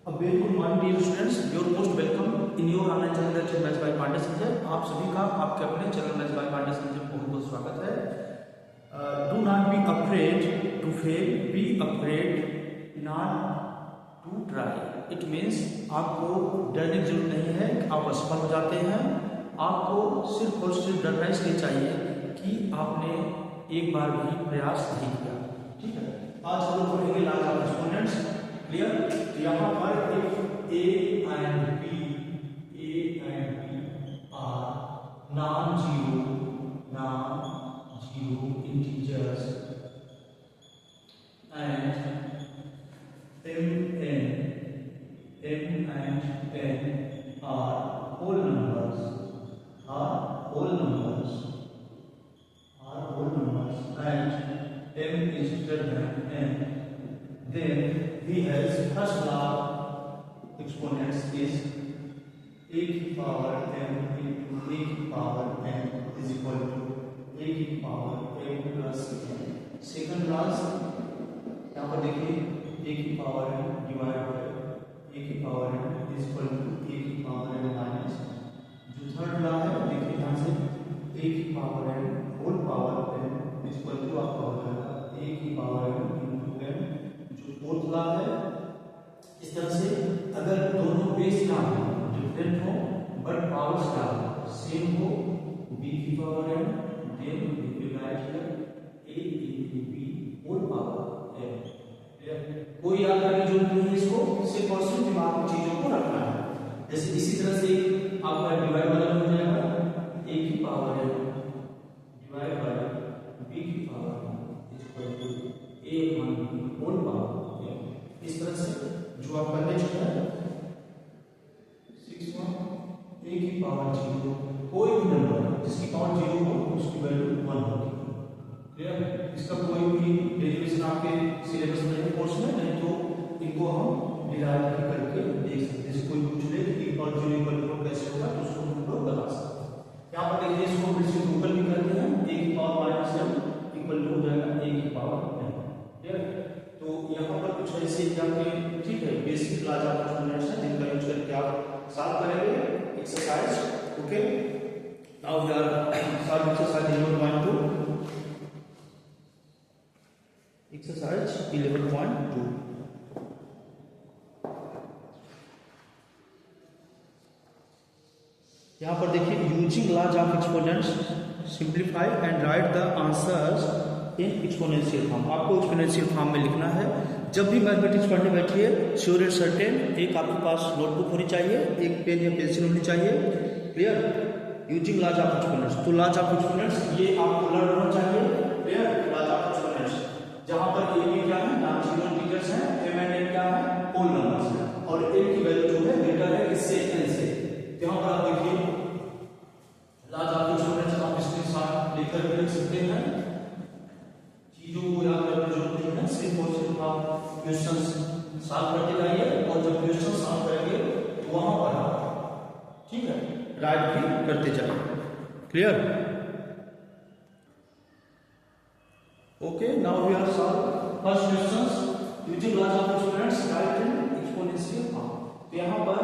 A very good morning dear students, your most welcome in your online channel lecture maths by Pandey Sanjay. आप सभी का आपके अपने channel maths by Pandey Sanjay में बहुत बहुत स्वागत है। Do not be afraid to fail, be afraid not to try. It means आपको डरने की जरूरत नहीं है कि आप असफल हो जाते हैं। आपको सिर्फ और सिर्फ डरना इसलिए चाहिए कि आपने एक बार भी प्रयास नहीं किया। ठीक है, आज हम लोग पढ़ेंगे लॉज ऑफ एक्सपोनेंट्स। क्लियर? यहाँ पर if a and b are non-zero integers and m and n are whole numbers and m is greater than n, then he has first law exponents is a की power m into a की power n is equal to a की power m plus n। Second class यहाँ पर देखिए a की power n divide by a की power n is equal to a की power n minus. जो third law है देखिए ध्यान से, a की power n whole power n is equal to आपका हो जाएगा a की पावर n into n। जो फोर्थ लॉ है, इस तरह से अगर दोनों बेस ना हो, डिफरेंट हो बट पावर्स ना हो, सेम हो, b की power n then we write here a into b whole power n। कोई याद करने की जरूरत नहीं है, इसको सिर्फ और सिर्फ दिमाग में चीजों को रखना है। जैसे इसी तरह से आपका डिवाइड वाला हो जाएगा a की power n divide by b की power n is equal to a upon b whole power n। इस तरह से जो आपका नेक्स्ट है 6 a की पावर 0, कोई भी नंबर जिसकी पावर 0 हो उसकी वैल्यू 1 होगी। क्लियर? इसका कोई भी डेरिवेशन आपके सिलेबस में है, कोर्स में नहीं, तो इनको हम डिराइव करके देख सकते हैं। जैसे कोई पूछ ले कि a और 0 इक्वल टू कैसे होगा तो उसको हम लोग बता सकते हैं। यहाँ पर देखिए इसको हम इसको टोटल भी करते हैं, a की power minus m equal to हो जाएगा a की पावर n। क्लियर? तो यहाँ पर कुछ ऐसे एग्जाम के ठीक है बेसिक लॉज ऑफ एक्सपोनेंट्स हैं जिनका यूज करके आप सॉल्व करेंगे exercise. Okay, now we are solve exercise 11.2। Exercise 11.2। यहाँ पर देखिए using laws of exponents simplify and write the answers in exponential form. आपको एक्सपोनेंशियल फॉर्म में लिखना है। जब भी मैथमेटिक्स पढ़ने बैठिए श्योर एंड सर्टेन एक आपके पास नोटबुक होनी चाहिए, एक पेन या पेंसिल होनी चाहिए। Clear? Using laws of exponents, तो लॉज ऑफ एक्सपोनेंट्स ये आपको लर्न होना चाहिए। क्लियर? लॉज ऑफ एक्सपोनेंट्स जहां पर ए क्या है, नॉन जीरो इंटीजर्स हैं, m एंड n क्या है, होल नंबर्स हैं, और n की वैल्यू जो है ग्रेटर है इससे n से। यहां पर आप देखिए लॉज ऑफ एक्सपोनेंट्स आप इसके साथ लेकर भी लिख सकते हैं। चीजों को याद करने की जरूरत नहीं है, सिर्फ और सिर्फ आप क्वेश्चंस सॉल्व करते जाइए, और जब क्वेश्चन सॉल्व करेंगे तो वहां पर आप ठीक है राइट भी करते जाइए। Clear? Okay, now we are solve first questions using laws of exponents write in exponential form. तो यहां पर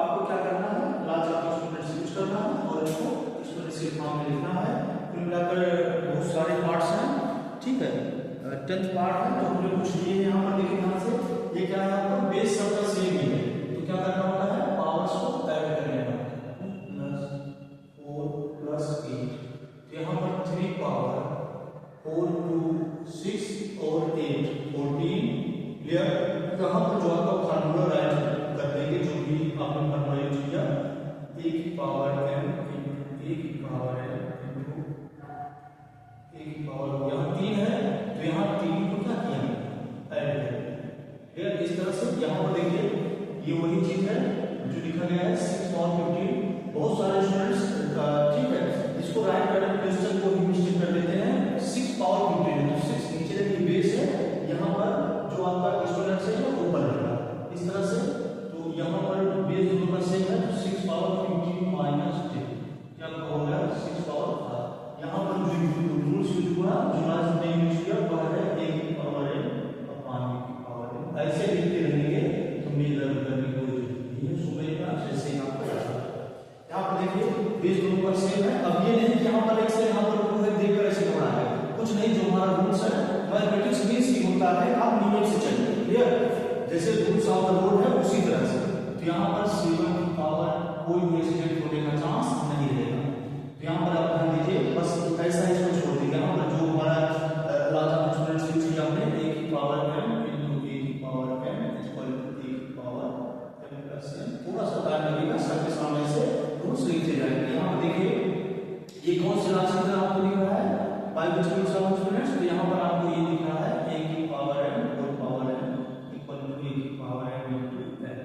आपको क्या करना है, लॉज ऑफ एक्सपोनेंट्स यूज करना है और इसको एक्सपोनेंशियल फॉर्म में लिखना है। कुल मिलाकर बहुत सारे पार्ट्स हैं, ठीक है, 10th पार्ट है तो हमने कुछ लिए यहाँ पर देखिए ध्यान से। ये क्या है, आपका बेस सबका सेम ही है, तो क्या करना होता है, पावर्स को ऐड कर लेना है। 4 + 8, तो यहाँ पर 3 पावर 4 2 6 और 8 14। क्लियर? यहाँ पर जो आपका फार्मूला राइट कर देंगे, जो भी आपने फार्मूला यूज किया, a की पावर n into a की पावर n into a की पावर यहाँ 3 है, तो यहाँ 3 को क्या किया ऐड किया। इस तरह से यहाँ पर देखिए ये वही चीज है जो लिखा गया है 6 पावर 15। बहुत सारे स्टूडेंट्स ठीक है इसको राइट करने क्वेश्चन को भी मिस्टेक कर देते हैं। 6 पावर 15 तो 6 नीचे देखिए बेस है, यहाँ पर जो आपका एक्सपोनेंट है वो ऊपर रहेगा इस तरह से। तो यहाँ पर बेस दोनों का सेम है, तो 6 पावर 15 माइनस 10 क्या होगा 6 पावर 5। यहाँ पर जो रूल्स यूज हुआ, जो आज नहीं यूज किया वह है a की पावर n अपॉन b की पावर n। ऐसे लिखते रहेंगे तो मेजर करने की कोई जरूरत नहीं है, सुबह का जैसे ही आपको यहाँ पर देखिए बेस दोनों पर सेम है। अब ये नहीं कि यहाँ पर x है यहाँ पर 2 है देखकर ऐसे बढ़ा है, कुछ नहीं, जो हमारा रूल्स है मैथमेटिक्स में सी होता है, आप नियम से चलिए, क्लियर, जैसे रूल्स ऑफ द रोड है उसी तरह से। तो यहाँ पर c1 की पावर कोई भी एक्सीडेंट होने का चांस नहीं रहेगा। तो यहाँ पर आप ध्यान दीजिए, बस ऐसा इसको छोड़ दीजिए। यहाँ पर जो हमारा लाज ऑफ एक्सपोनेंट्स की चीज आपने a की पावर m into a की power m equal to a की पावर m प्लस n, थोड़ा सा टाइम लगेगा, सबके सामने से रूल्स लिखते जाएंगे। यहाँ पर देखिए ये कौन सी राशि का आपको दिख रहा है, by which rules of exponents, तो यहाँ पर आपको ये दिख रहा है a की power m whole power m equal to a की power m into n,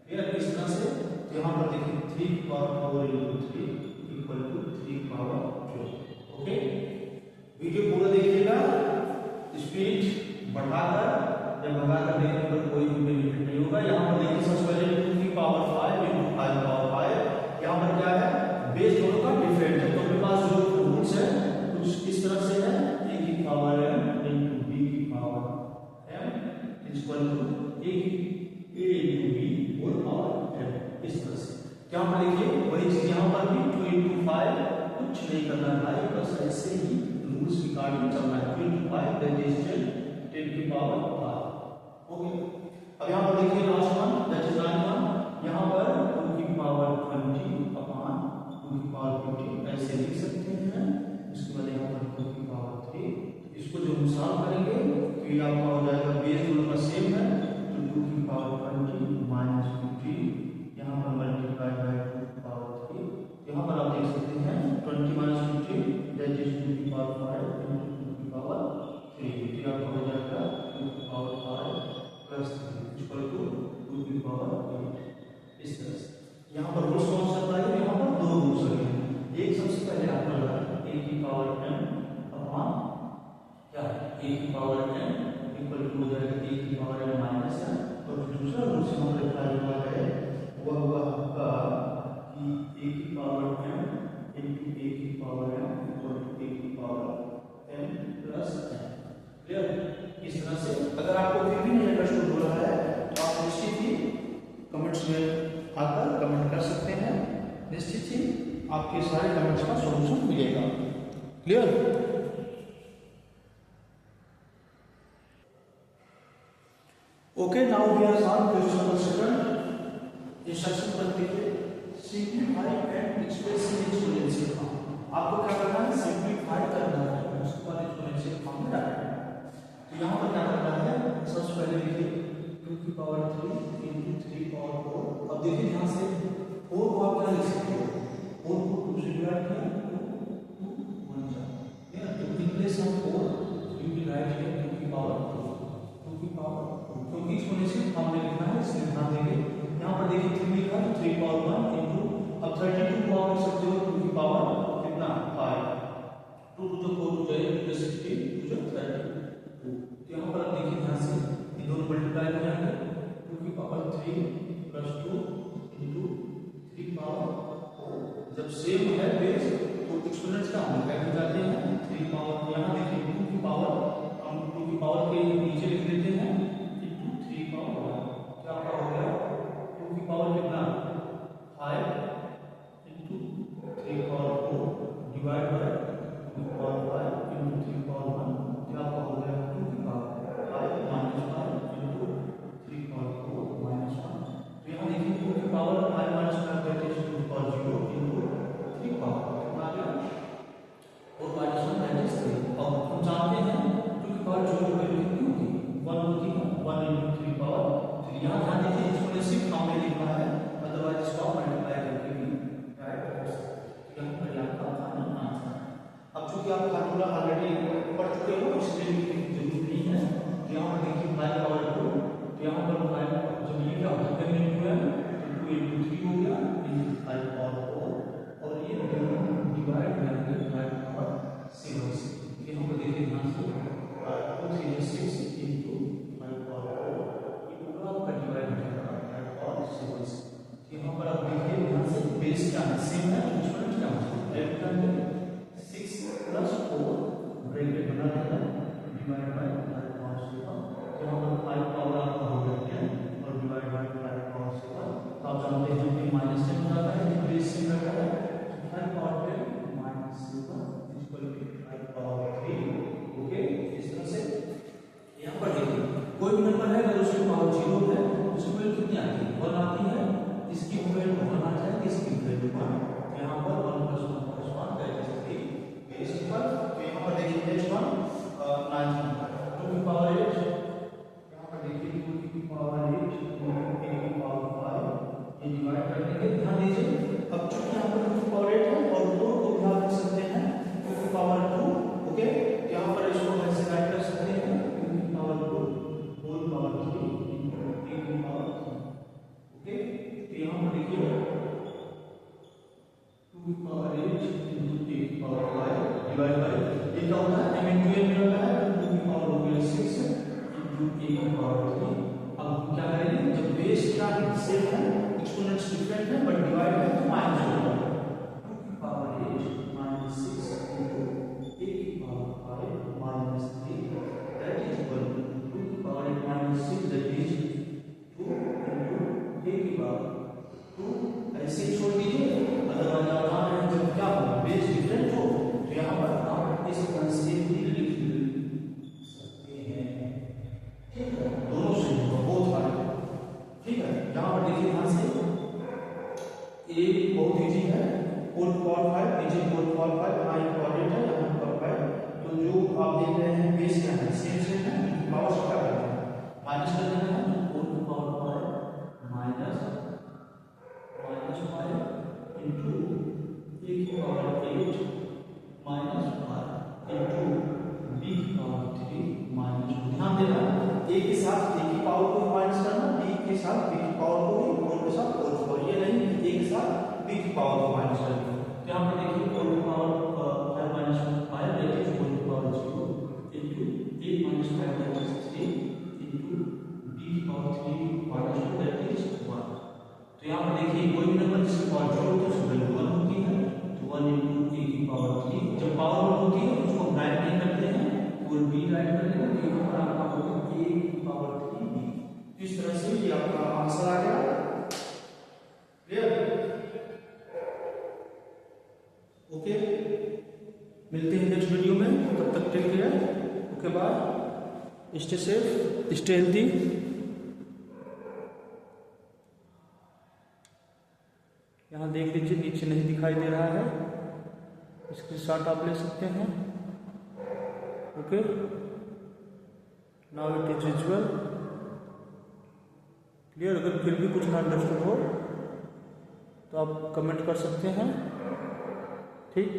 clear, इस तरह से। तो यहाँ पर देखिए 3 की power 4 into 3 equal to 3 power 4, okay. Video पूरा देखिएगा, स्पीड बढ़ाकर या भगाकर देखने पर कोई भी बेनिफिट नहीं होगा। यहाँ पर देखिए सबसे पहले 2 की पावर 5 into 5 पावर 5, यहाँ पर क्या है, बेस दोनों का डिफरेंट है, तो अपने पास जो रूल्स है कुछ इस तरह से है, a की पावर m into b की power m equal to a into b whole power m, इस तरह से। यहाँ पर देखिए वही चीज यहाँ पर भी 2 into 5, कुछ नहीं करना भाई, बस ऐसे ही रूल्स की कार्ड चलना है। 2 into 5 दैट इज 10 की पावर 5, ओके। अब यहाँ पर देखिए लास्ट वन दैट इज 9, यहाँ पर 2 की पावर 20 अपॉन 2 की पावर 50 ऐसे लिख सकते हैं। इसके बाद यहाँ पर 2 की पावर 3, इसको जो हम सॉल्व करेंगे तो ये आपका हो जाएगा, बेस दोनों का सेम है, तो 2 की पावर 20 माइनस 50 यहाँ पर मल्टीप्लाई बाय 2 की पावर 3, यहाँ पर आप देख सकते हैं 20 माइनस 50 दैट इज 2 की पावर 5 into 2 की पावर 3, तो आपका हो जाएगा 2 की पावर 5 प्लस 3 इक्वल टू 2 की पावर 8, इस तरह से। यहाँ पर रूल्स कौन सा है, यहाँ पर दो रूल्स हैं। एक सबसे पहले आपका लगा a की पावर m अपॉन क्या है, a की पावर m इक्वल टू हो जाएगा a की पावर m माइनस m, और दूसरा रूल्स यहाँ पर अप्लाई हुआ है वह हुआ आपका कि a की पावर m into a की power m equal to a की power m plus n, clear, इस तरह से। अगर आपको फिर भी नहीं अंडरस्टूड हो रहा है तो आप निश्चित ही कमेंट्स में आकर कमेंट कर सकते हैं, निश्चित ही आपके सारे कमेंट्स का सॉल्यूशन मिलेगा, clear. Okay, now we are solve question number 7। Instruction पर देखिए, simplify and express in exponential form. आपको क्या करना है, सिंपलीफाई करना है, उसके बाद एक्सपोनेंशियल फॉर्म में डालना है। तो यहाँ पर क्या करना है, सबसे पहले देखिए 2 की पावर 3 into 3 पावर 4। अब देखिए ध्यान से 4 को आप क्या लिख सकते हो, 4 को 2 से डिवाइड किया तो 2 1 जा, तो in place of 4 you will write here 2 की पावर 2 की पावर, क्योंकि एक्सपोनेंशियल फॉर्म में लिखना है इसलिए ध्यान देंगे। यहाँ पर देखिए 3 लिखा तो 3 पावर 1 into, अब 32 को आप लिख सकते हो 2 की पावर कितना 5, 2 to the 4 to the 16 to the 32। यहाँ पर आप देखिए ध्यान से ये दोनों मल्टीप्लाई हो जाएंगे, 2 की पावर 3 प्लस 2 into 3 पावर 4। जब सेम है बेस तो एक्सपोनेंट्स का हम क्या जाते हैं 3 पावर, यहाँ देखिए 2 की पावर हम 2 की पावर के नीचे लिख देते हैं into 3 पावर 1, क्या हो गया 2 की पावर कितना 5 into 3 पावर 4 डिवाइड बाय 2 की पावर 5 into 3 पावर 1, क्या हो गया 2 की power 5 minus 5 into 3 power 4 minus 1। तो यहाँ देखिए 2 की power 5 minus 5 that is 2 power 0 into 3 power कितना आ गया 4 minus 1 दैट इज 3। अब हम जानते हैं 2 की पावर 0 की वैल्यू कितनी होगी 1 होगी, 1 into 3 पावर 3। यहाँ ध्यान दीजिए एक्सपोनेंशियल फॉर्म में लिखना है, अदरवाइज इसको आप मल्टीप्लाई करके भी राइट कर सकते हैं। यहाँ पर आपका फाइनल आंसर। अब चूंकि आप फार्मूला ऑलरेडी पढ़ चुके हो इसलिए लिखने की जरूरत नहीं है। यहाँ पर देखिए 5 पावर 2, तो यहाँ पर 5 जब ये क्या होगा 10 into m तो 2 into 3 हो गया into 5 पावर 4, और ये डिवाइड करेंगे 5 पावर 7 से। यहाँ पर देखिए ध्यान से 2 3 6 into 5 पावर 4, ये पूरा आपका डिवाइड हो जाएगा 5 पावर 7 से। यहाँ पर आप देखिए ध्यान से बेस क्या है सेम है, एक्सपोनेंट क्या है 6 प्लस 4 ब्रैकेट बना रहेगा डिवाइड बाय 5 पावर 7। यहाँ पर 5 पावर आपका हो गया 10 और डिवाइड बाय a की पावर 5 ये डिवाइड कर देंगे। ध्यान दीजिए अब चूंकि यहाँ पर 2 की पावर 8 है और 2 को भी आप लिख सकते हैं 2 की पावर 2। ओके, यहाँ पर इसको ऐसे राइट कर सकते हैं 2 की power 2 whole power 3 into a की पावर 3। ओके, तो यहाँ पर देखिए 2 की पावर 8 into a की पावर 5 डिवाइड बाय ये क्या होता है m into n होता है 2 की पावर हो गया 6 into a की पावर 3। अब हम क्या करेंगे, जब बेस क्या है सेम है, एक्सपोनेंट्स डिफरेंट है बट डिवाइड है तो माइनस होगा। 2 की पावर 8 minus 6 into a की power 5 minus 3 that is equal to 2 की power 8 minus 6 that is 2 into a की पावर 2। ऐसे छोड़ दीजिए, अदरवाइज आप जान रहे हैं जब क्या होगा बेस डिफरेंट हो तो यहाँ पर आप इस तरह से भी लिख सकते हैं। ठीक है, दोनों से बहुत फायदा। ठीक है, यहाँ पर देखिए ध्यान से ए बहुत इजी है, 4 पावर 5 नीचे 4 पावर 5 यहाँ पावर 8 है यहाँ पावर 5। तो जो आप देख रहे हैं बेस क्या है सेम है, पावर से क्या करते हैं माइनस कर देना है, 4 पावर 5 माइनस 5 इंटू ए की पावर 8 माइनस 5 इंटू बी की पावर 3 माइनस 2। ध्यान देना ए के साथ ए की पावर को माइनस करना, बी के साथ बी की पावर को भी और के साथ और ये नहीं ए के साथ बी की पावर को माइनस करना। तो यहाँ पर देखिए 4 की पावर 5 माइनस 5 दैट इज 4 की power 0 into 8 minus 5 that is 3 into b की पावर 3 माइनस 2 दैट इज 1। तो यहाँ पर देखिए कोई भी नंबर जिसकी पावर जोड़ तो उसकी वैल्यू 1 होती है, तो 1 इंटू ए की पावर 3। जब पावर 1 होती है उसको ब्रैकेट नहीं करते हैं, वो बी राइट कर देंगे तो यहाँ पर आपका होगा ए की पावर 3 बी। इस तरह से ये आपका आंसर आ गया। क्लियर? ओके, मिलते हैं नेक्स्ट वीडियो में, तब तक take care. Okay bye, stay safe stay healthy. यहाँ देख लीजिए नीचे नहीं दिखाई दे रहा है, स्क्रीनशॉट आप ले सकते हैं। Okay, now it is visual. Clear? अगर फिर भी कुछ ना अंडरस्टूड हो तो आप कमेंट कर सकते हैं। ठीक।